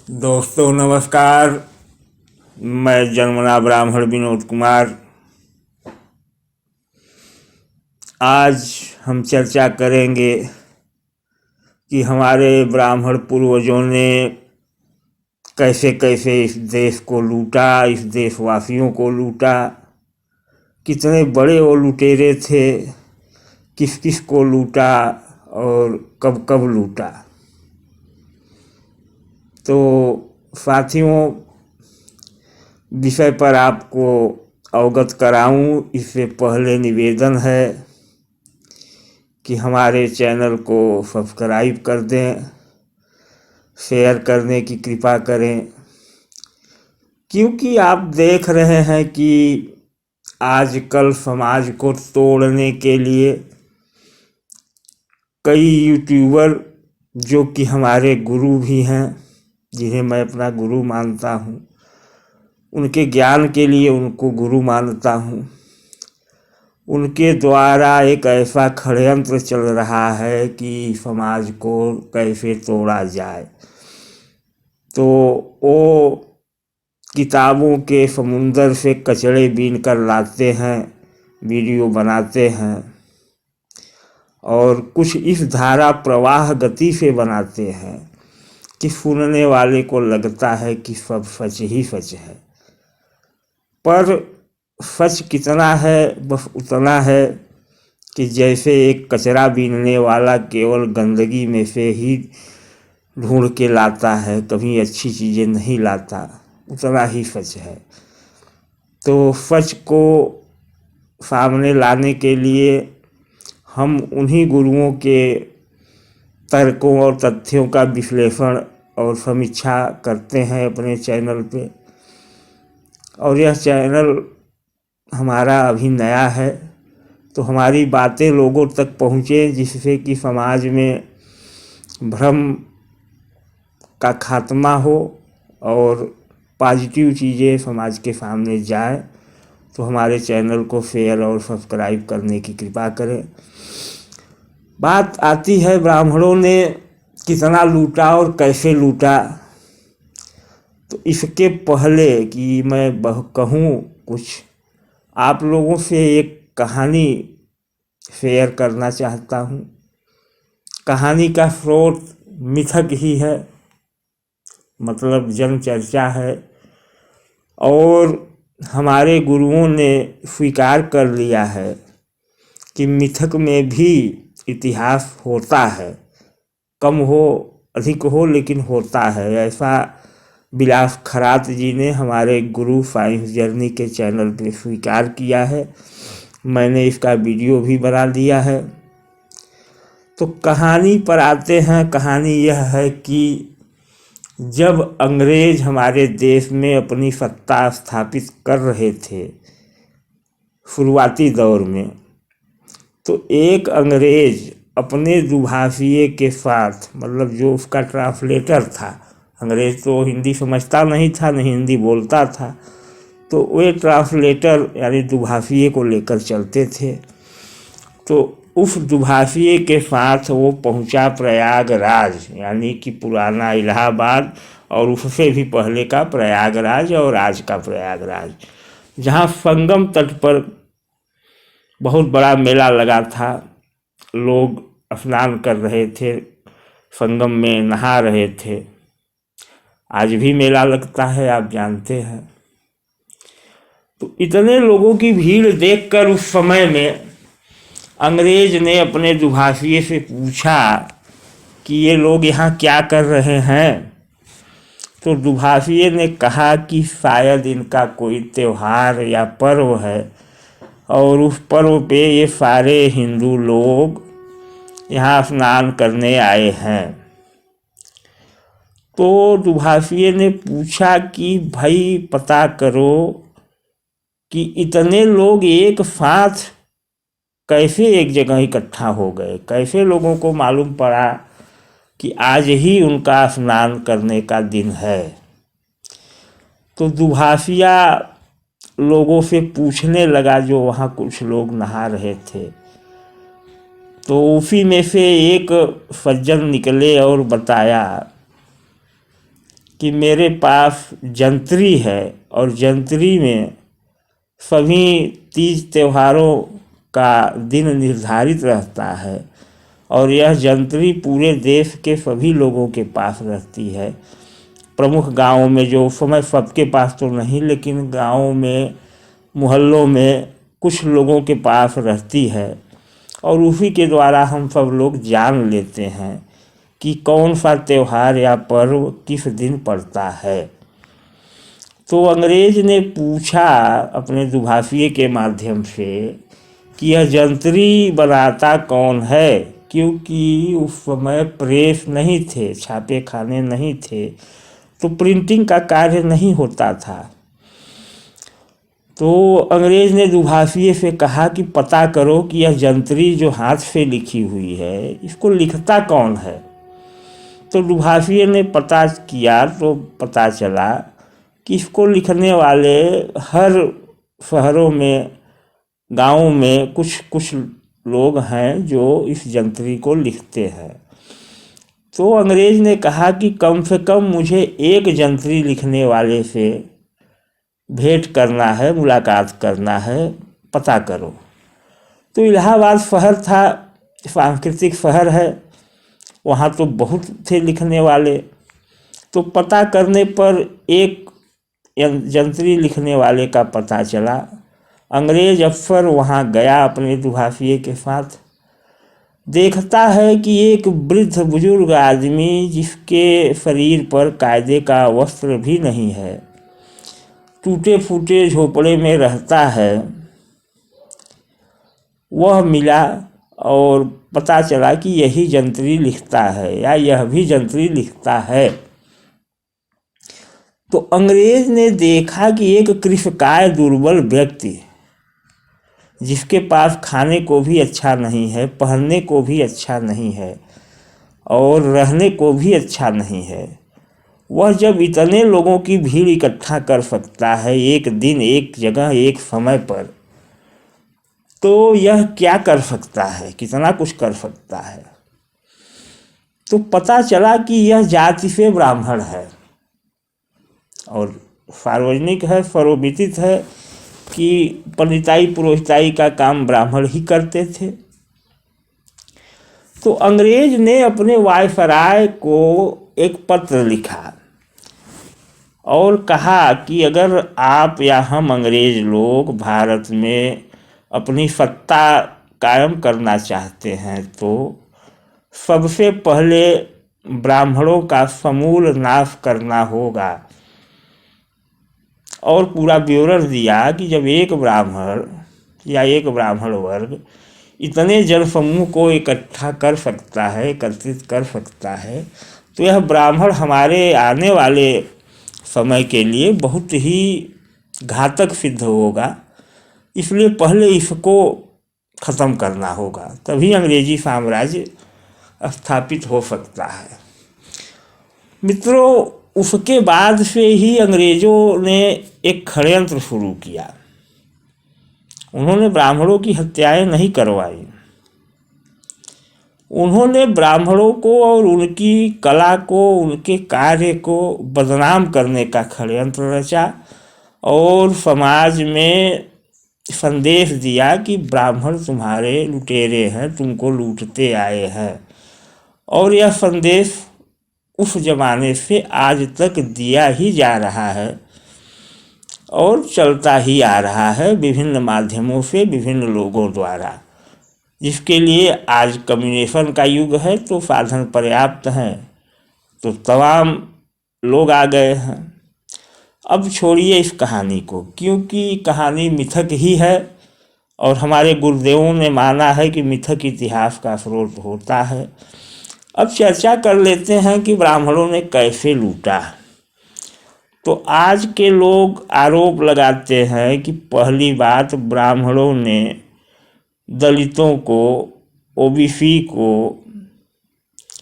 दोस्तों नमस्कार। मैं जन्मना ब्राह्मण विनोद कुमार। आज हम चर्चा करेंगे कि हमारे ब्राह्मण पूर्वजों ने कैसे कैसे इस देश को लूटा, इस देशवासियों को लूटा, कितने बड़े वो लुटेरे थे, किस किस को लूटा और कब कब लूटा। तो साथियों, विषय पर आपको अवगत कराऊं इससे पहले निवेदन है कि हमारे चैनल को सब्सक्राइब कर दें, शेयर करने की कृपा करें, क्योंकि आप देख रहे हैं कि आजकल समाज को तोड़ने के लिए कई यूट्यूबर, जो कि हमारे गुरु भी हैं, जिन्हें मैं अपना गुरु मानता हूँ, उनके ज्ञान के लिए उनको गुरु मानता हूँ, उनके द्वारा एक ऐसा षड्यंत्र चल रहा है कि समाज को कैसे तोड़ा जाए। तो वो किताबों के समुंदर से कचड़े बीन कर लाते हैं, वीडियो बनाते हैं और कुछ इस धारा प्रवाह गति से बनाते हैं कि सुनने वाले को लगता है कि सब सच ही सच है। पर सच कितना है, बस उतना है कि जैसे एक कचरा बीनने वाला केवल गंदगी में से ही ढूंढ के लाता है, कभी अच्छी चीज़ें नहीं लाता, उतना ही सच है। तो सच को सामने लाने के लिए हम उन्हीं गुरुओं के तर्कों और तथ्यों का विश्लेषण और समीक्षा करते हैं अपने चैनल पे। और यह चैनल हमारा अभी नया है, तो हमारी बातें लोगों तक पहुँचे, जिससे कि समाज में भ्रम का खात्मा हो और पॉजिटिव चीज़ें समाज के सामने जाए। तो हमारे चैनल को शेयर और सब्सक्राइब करने की कृपा करें। बात आती है ब्राह्मणों ने कितना लूटा और कैसे लूटा। तो इसके पहले कि मैं कहूँ कुछ, आप लोगों से एक कहानी शेयर करना चाहता हूँ। कहानी का स्रोत मिथक ही है, मतलब जन चर्चा है, और हमारे गुरुओं ने स्वीकार कर लिया है कि मिथक में भी इतिहास होता है, कम हो अधिक हो लेकिन होता है। ऐसा विलास खरात जी ने हमारे गुरु साइंस जर्नी के चैनल पे स्वीकार किया है। मैंने इसका वीडियो भी बना दिया है। तो कहानी पर आते हैं। कहानी यह है कि जब अंग्रेज हमारे देश में अपनी सत्ता स्थापित कर रहे थे शुरुआती दौर में, तो एक अंग्रेज अपने दुभाषिए के साथ, मतलब जो उसका ट्रांसलेटर था, अंग्रेज तो हिंदी समझता नहीं था, नहीं हिंदी बोलता था, तो वे ट्रांसलेटर यानी दुभाषिए को लेकर चलते थे। तो उस दुभाषिए के साथ वो पहुंचा प्रयागराज, यानी कि पुराना इलाहाबाद और उससे भी पहले का प्रयागराज और आज का प्रयागराज, जहाँ संगम तट पर बहुत बड़ा मेला लगा था। लोग स्नान कर रहे थे, संगम में नहा रहे थे। आज भी मेला लगता है, आप जानते हैं। तो इतने लोगों की भीड़ देखकर उस समय में अंग्रेज ने अपने दुभाषिए से पूछा कि ये लोग यहाँ क्या कर रहे हैं। तो दुभाषिए ने कहा कि शायद इनका कोई त्योहार या पर्व है और उस पर्व पे ये सारे हिंदू लोग यहाँ स्नान करने आए हैं। तो दुभाषिए ने पूछा कि भाई पता करो कि इतने लोग एक साथ कैसे एक जगह इकट्ठा हो गए, कैसे लोगों को मालूम पड़ा कि आज ही उनका स्नान करने का दिन है। तो दुभाषिया लोगों से पूछने लगा, जो वहाँ कुछ लोग नहा रहे थे। तो उसी में से एक सज्जन निकले और बताया कि मेरे पास जंतरी है और जंतरी में सभी तीज त्योहारों का दिन निर्धारित रहता है और यह जंतरी पूरे देश के सभी लोगों के पास रहती है। प्रमुख गांवों में, जो समय सबके पास तो नहीं, लेकिन गांवों में, मोहल्लों में कुछ लोगों के पास रहती है और उसी के द्वारा हम सब लोग जान लेते हैं कि कौन सा त्यौहार या पर्व किस दिन पड़ता है। तो अंग्रेज ने पूछा अपने दुभाषिए के माध्यम से कि यह जंतरी बनाता कौन है, क्योंकि उस समय प्रेस नहीं थे, छापे खाने नहीं थे, तो प्रिंटिंग का कार्य नहीं होता था। तो अंग्रेज ने दुभाषिए से कहा कि पता करो कि यह जंतरी जो हाथ से लिखी हुई है, इसको लिखता कौन है। तो दुभाषिए ने पता किया तो पता चला कि इसको लिखने वाले हर शहरों में, गांवों में कुछ कुछ लोग हैं जो इस जंतरी को लिखते हैं। तो अंग्रेज ने कहा कि कम से कम मुझे एक जंतरी लिखने वाले से भेंट करना है, मुलाकात करना है, पता करो। तो इलाहाबाद शहर था, सांस्कृतिक शहर है, वहाँ तो बहुत थे लिखने वाले। तो पता करने पर एक जंतरी लिखने वाले का पता चला। अंग्रेज अफसर वहाँ गया अपने दुभाषिए के साथ, देखता है कि एक वृद्ध बुजुर्ग आदमी जिसके शरीर पर कायदे का वस्त्र भी नहीं है, टूटे फूटे झोपड़े में रहता है, वह मिला और पता चला कि यही जंतरी लिखता है या यह भी जंतरी लिखता है। तो अंग्रेज ने देखा कि एक कृशकाय दुर्बल व्यक्ति, जिसके पास खाने को भी अच्छा नहीं है, पहनने को भी अच्छा नहीं है और रहने को भी अच्छा नहीं है, वह जब इतने लोगों की भीड़ इकट्ठा कर सकता है एक दिन, एक जगह, एक समय पर, तो यह क्या कर सकता है, कितना कुछ कर सकता है। तो पता चला कि यह जाति से ब्राह्मण है और सार्वजनिक है, सर्वविदित है कि पंडिताई पुरोहिताई का काम ब्राह्मण ही करते थे। तो अंग्रेज ने अपने वायसराय को एक पत्र लिखा और कहा कि अगर आप या हम अंग्रेज लोग भारत में अपनी सत्ता कायम करना चाहते हैं तो सबसे पहले ब्राह्मणों का समूल नाश करना होगा। और पूरा विवरण दिया कि जब एक ब्राह्मण या एक ब्राह्मण वर्ग इतने जनसमूह को इकट्ठा कर सकता है, एकत्रित कर सकता है, तो यह ब्राह्मण हमारे आने वाले समय के लिए बहुत ही घातक सिद्ध होगा। इसलिए पहले इसको ख़त्म करना होगा, तभी अंग्रेजी साम्राज्य स्थापित हो सकता है। मित्रों, उसके बाद से ही अंग्रेज़ों ने एक षड्यंत्र शुरू किया। उन्होंने ब्राह्मणों की हत्याएं नहीं करवाई, उन्होंने ब्राह्मणों को और उनकी कला को, उनके कार्य को बदनाम करने का षड्यंत्र रचा और समाज में संदेश दिया कि ब्राह्मण तुम्हारे लुटेरे हैं, तुमको लूटते आए हैं। और यह संदेश उस जमाने से आज तक दिया ही जा रहा है और चलता ही आ रहा है विभिन्न माध्यमों से, विभिन्न लोगों द्वारा, जिसके लिए आज कम्युनिकेशन का युग है तो साधन पर्याप्त हैं, तो तमाम लोग आ गए हैं। अब छोड़िए इस कहानी को, क्योंकि कहानी मिथक ही है और हमारे गुरुदेवों ने माना है कि मिथक इतिहास का स्रोत होता है। अब चर्चा कर लेते हैं कि ब्राह्मणों ने कैसे लूटा। तो आज के लोग आरोप लगाते हैं कि पहली बात, ब्राह्मणों ने दलितों को, ओबीसी को,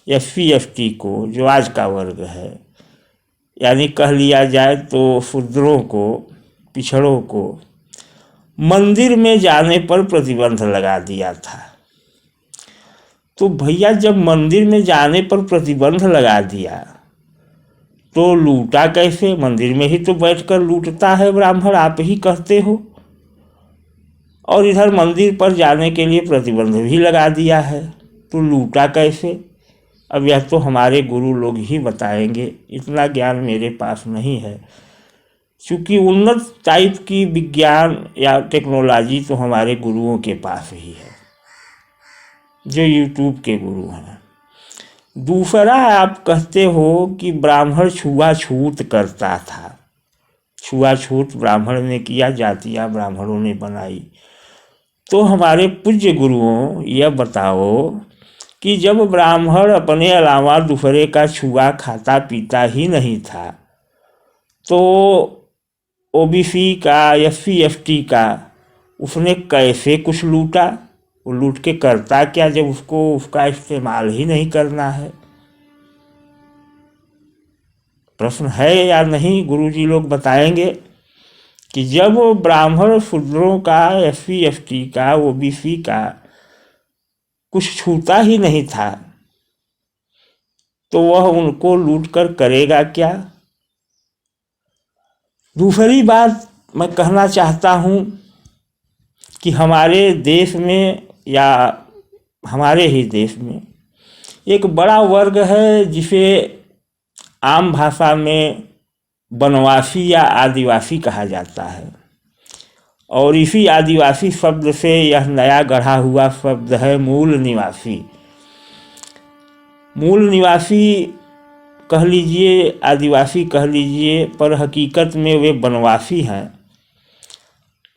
एससी एसटी को, जो आज का वर्ग है, यानी कह लिया जाए तो शूद्रों को, पिछड़ों को, मंदिर में जाने पर प्रतिबंध लगा दिया था। तो भैया, जब मंदिर में जाने पर प्रतिबंध लगा दिया तो लूटा कैसे? मंदिर में ही तो बैठकर लूटता है ब्राह्मण, आप ही कहते हो। और इधर मंदिर पर जाने के लिए प्रतिबंध भी लगा दिया है, तो लूटा कैसे? अब यह तो हमारे गुरु लोग ही बताएंगे, इतना ज्ञान मेरे पास नहीं है। क्योंकि उन्नत टाइप की विज्ञान या टेक्नोलॉजी तो हमारे गुरुओं के पास ही है, जो यूट्यूब के गुरु हैं। दूसरा, आप कहते हो कि ब्राह्मण छुआछूत करता था। छुआछूत ब्राह्मण ने किया, जातियाँ ब्राह्मणों ने बनाई। तो हमारे पूज्य गुरुओं यह बताओ कि जब ब्राह्मण अपने अलावा दूसरे का छुआ खाता पीता ही नहीं था, तो ओबीसी का, SC ST का उसने कैसे कुछ लूटा? वो लूट के करता क्या जब उसको उसका इस्तेमाल ही नहीं करना है? प्रश्न है या नहीं? गुरुजी लोग बताएंगे कि जब ब्राह्मण शूद्रों का, SC ST का, OBC का कुछ छूता ही नहीं था, तो वह उनको लूट कर करेगा क्या? दूसरी बात मैं कहना चाहता हूँ कि हमारे देश में, या हमारे ही देश में एक बड़ा वर्ग है जिसे आम भाषा में वनवासी या आदिवासी कहा जाता है। और इसी आदिवासी शब्द से यह नया गढ़ा हुआ शब्द है मूल निवासी। मूल निवासी कह लीजिए, आदिवासी कह लीजिए, पर हकीकत में वे वनवासी हैं।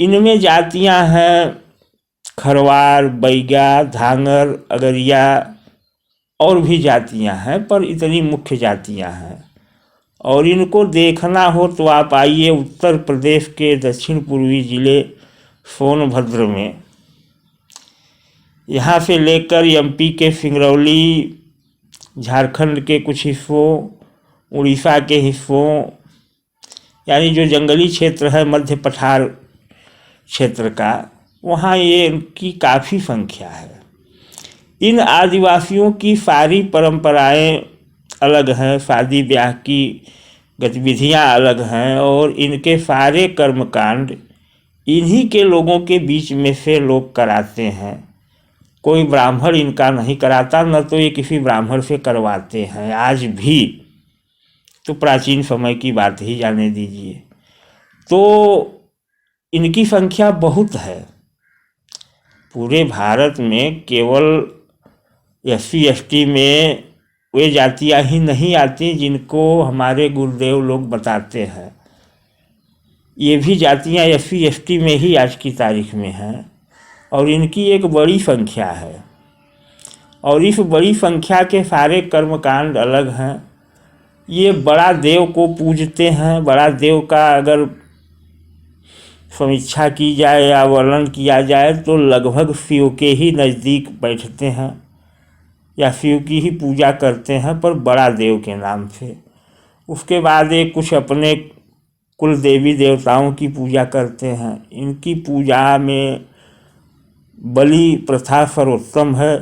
इनमें जातियां हैं खरवार, बैगा, धांगर, अगरिया और भी जातियां हैं, पर इतनी मुख्य जातियां हैं। और इनको देखना हो तो आप आइए उत्तर प्रदेश के दक्षिण पूर्वी ज़िले सोनभद्र में। यहाँ से लेकर MP के सिंगरौली, झारखंड के कुछ हिस्सों, उड़ीसा के हिस्सों, यानी जो जंगली क्षेत्र है मध्य पठार क्षेत्र का, वहाँ ये इनकी काफ़ी संख्या है। इन आदिवासियों की सारी परंपराएं अलग हैं, शादी ब्याह की गतिविधियां अलग हैं, और इनके सारे कर्मकांड इन्हीं के लोगों के बीच में से लोग कराते हैं। कोई ब्राह्मण इनका नहीं कराता, न तो ये किसी ब्राह्मण से करवाते हैं आज भी। तो प्राचीन समय की बात ही जाने दीजिए। तो इनकी संख्या बहुत है। पूरे भारत में केवल SC ST में वे जातियां ही नहीं आती जिनको हमारे गुरुदेव लोग बताते हैं। ये भी जातियां SC ST में ही आज की तारीख में हैं, और इनकी एक बड़ी संख्या है। और इस बड़ी संख्या के सारे कर्मकांड अलग हैं। ये बड़ा देव को पूजते हैं। बड़ा देव का अगर समीक्षा की जाए या वर्णन किया जाए तो लगभग शिव के ही नज़दीक बैठते हैं, या शिव की ही पूजा करते हैं, पर बड़ा देव के नाम से। उसके बाद एक कुछ अपने कुल देवी देवताओं की पूजा करते हैं। इनकी पूजा में बलि प्रथा सर्वोत्तम है।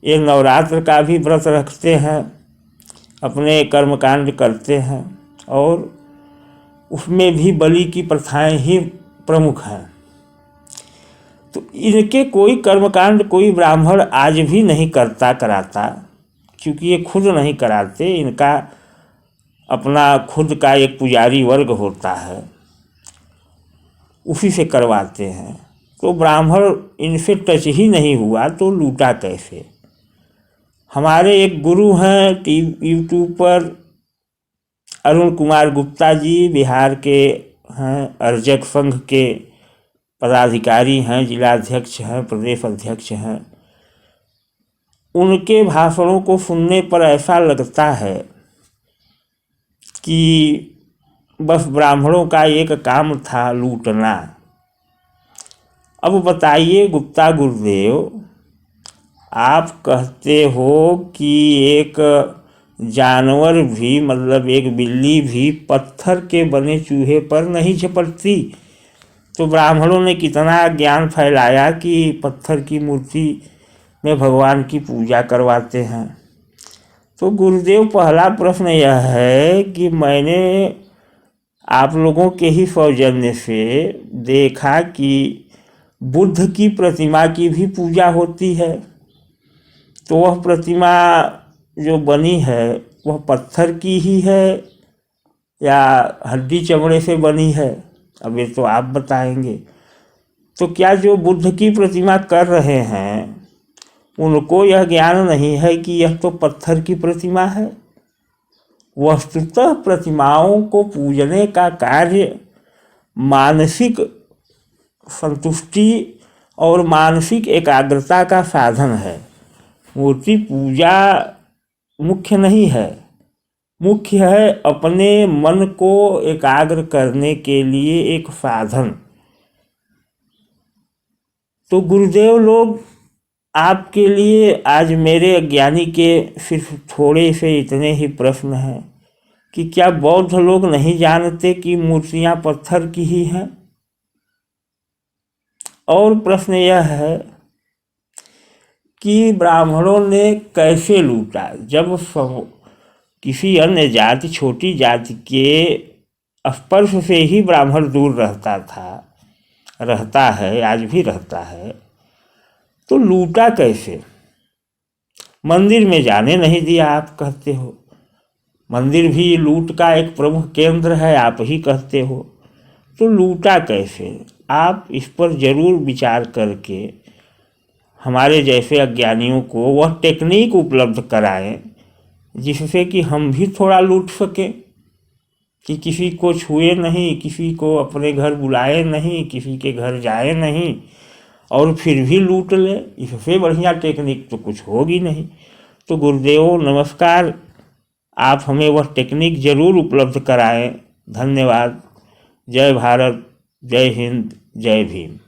ये नवरात्र का भी व्रत रखते हैं, अपने कर्मकांड करते हैं, और उसमें भी बलि की प्रथाएं ही प्रमुख हैं। तो इनके कोई कर्मकांड कोई ब्राह्मण आज भी नहीं कराता, क्योंकि ये खुद नहीं कराते। इनका अपना खुद का एक पुजारी वर्ग होता है, उसी से करवाते हैं। तो ब्राह्मण इनसे टच ही नहीं हुआ तो लूटा कैसे? हमारे एक गुरु हैं यूट्यूब पर, अरुण कुमार गुप्ता जी, बिहार के हैं, अर्जक संघ के पदाधिकारी हैं, जिलाध्यक्ष हैं, प्रदेश अध्यक्ष हैं। उनके भाषणों को सुनने पर ऐसा लगता है कि बस ब्राह्मणों का एक काम था लूटना। अब बताइए गुप्ता गुरुदेव, आप कहते हो कि एक जानवर भी, मतलब एक बिल्ली भी पत्थर के बने चूहे पर नहीं झपटती। तो ब्राह्मणों ने कितना ज्ञान फैलाया कि पत्थर की मूर्ति में भगवान की पूजा करवाते हैं। तो गुरुदेव, पहला प्रश्न यह है कि मैंने आप लोगों के ही सौजन्य से देखा कि बुद्ध की प्रतिमा की भी पूजा होती है। तो वह प्रतिमा जो बनी है वह पत्थर की ही है या हड्डी चमड़े से बनी है? अब ये तो आप बताएंगे। तो क्या जो बुद्ध की प्रतिमा कर रहे हैं उनको यह ज्ञान नहीं है कि यह तो पत्थर की प्रतिमा है? वस्तुतः प्रतिमाओं को पूजने का कार्य मानसिक संतुष्टि और मानसिक एकाग्रता का साधन है। मूर्ति पूजा मुख्य नहीं है, मुख्य है अपने मन को एकाग्र करने के लिए एक साधन। तो गुरुदेव लोग, आपके लिए आज मेरे अज्ञानी के सिर्फ थोड़े से इतने ही प्रश्न हैं कि क्या बौद्ध लोग नहीं जानते कि मूर्तियां पत्थर की ही हैं? और प्रश्न यह है कि ब्राह्मणों ने कैसे लूटा? जब किसी अन्य जाति, छोटी जाति के स्पर्श से ही ब्राह्मण दूर रहता था, रहता है, आज भी रहता है, तो लूटा कैसे? मंदिर में जाने नहीं दिया, आप कहते हो। मंदिर भी लूट का एक प्रमुख केंद्र है, आप ही कहते हो। तो लूटा कैसे? आप इस पर जरूर विचार करके हमारे जैसे अज्ञानियों को वह टेक्निक उपलब्ध कराएं जिससे कि हम भी थोड़ा लूट सकें, कि किसी को छुए नहीं, किसी को अपने घर बुलाए नहीं, किसी के घर जाए नहीं और फिर भी लूट ले। इससे बढ़िया टेक्निक तो कुछ होगी नहीं। तो गुरुदेव नमस्कार, आप हमें वह टेक्निक जरूर उपलब्ध कराएं। धन्यवाद। जय भारत, जय हिंद, जय भीम।